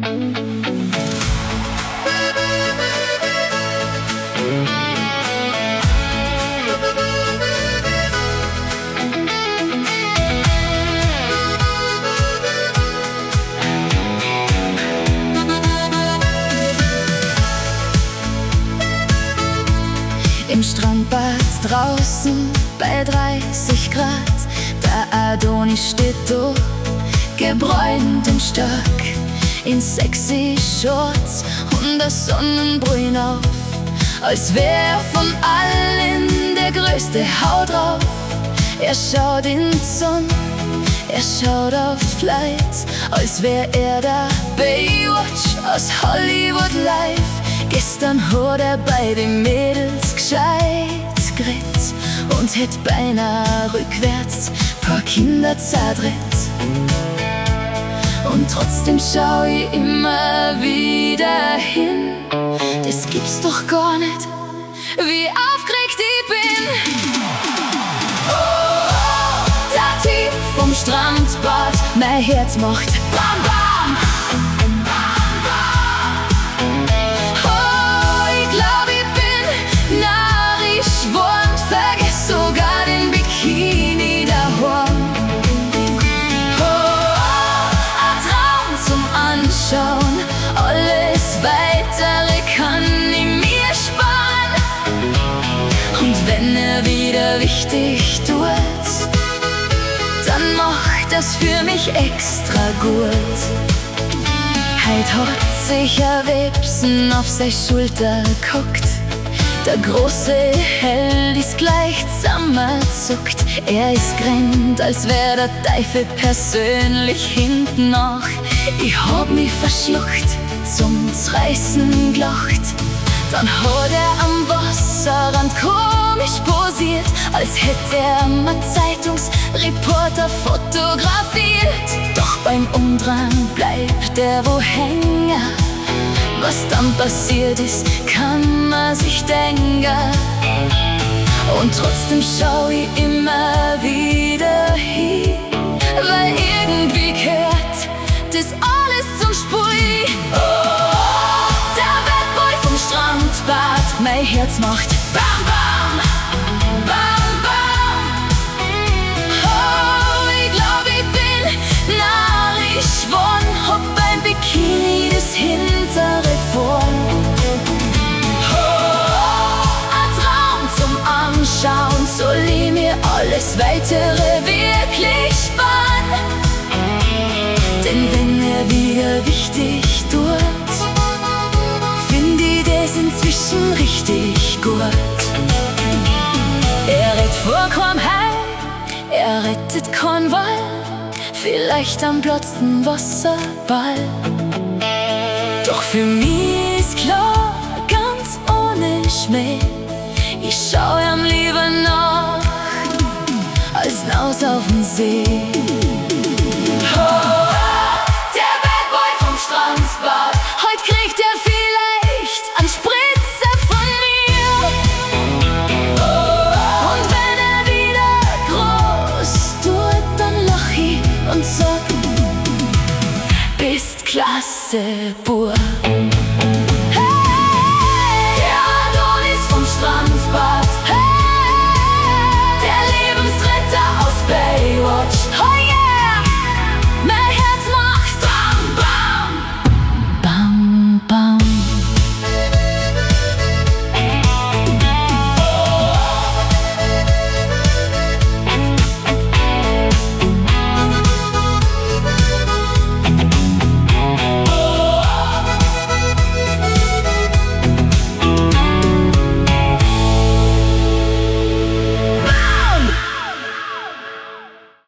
Im Strandbad draußen bei 30 Grad, der Adonis steht da, gebräunt und stark, in sexy Shorts und der Sonnenbrühen auf, als wär er von allen der größte Hau drauf. Er schaut in die Sonne, er schaut auf Flight, als wär er der Baywatch aus Hollywood Live. Gestern hat er bei den Mädels gescheit geredet und hätt beinahe rückwärts paar Kinder zerdreht. Und trotzdem schau ich immer wieder hin, das gibt's doch gar nicht, wie aufgeregt ich bin. Oh, oh, der Typ vom Strandbad, mein Herz macht Bam Bam. Sogar den Bikini daheim. Oh, ein Traum zum Anschauen, alles Weitere kann ich mir sparen. Und wenn er wieder wichtig tut, dann macht das für mich extra gut. Heut hat sich ein Websen auf seine Schulter geguckt. Der große Held ist gleich zusammenzuckt. Er ist grennt, als wär der Teufel persönlich hinten nach. Ich hab mich verschluckt, zum Zreißen gelacht. Dann hat er am Wasserrand komisch posiert, als hätte er mal Zeitungsreporter fotografiert. Doch beim Umdrehen bleibt er wo hängen. Was dann passiert ist, kann man sich denken. Und trotzdem schau ich immer wieder hin, weil irgendwie gehört das alles zum Spiel. Oh, der Bad Boy vom Strandbad, mein Herz macht Bam Bam, Bam Bam. Oh, ich glaub, ich bin narrisch geworden, hab beim Bikini das hintere vorn. Schauen soll ich mir alles Weitere wirklich sparen. Denn wenn er wieder wichtig tut, find ich das inzwischen richtig gut. Er rettet vor keinem Heim, er rettet keinen Wall, vielleicht am platzten Wasserball. Doch für mich ist klar, ganz ohne Schmäh, ich schau ihm lieber nach, als naus auf den See. Oh, der Bad Boy vom Strandbad, heut kriegt er vielleicht einen Spritzer von mir. Oh, und wenn er wieder groß tut, dann lach ich und sag, bist klasse, Bub.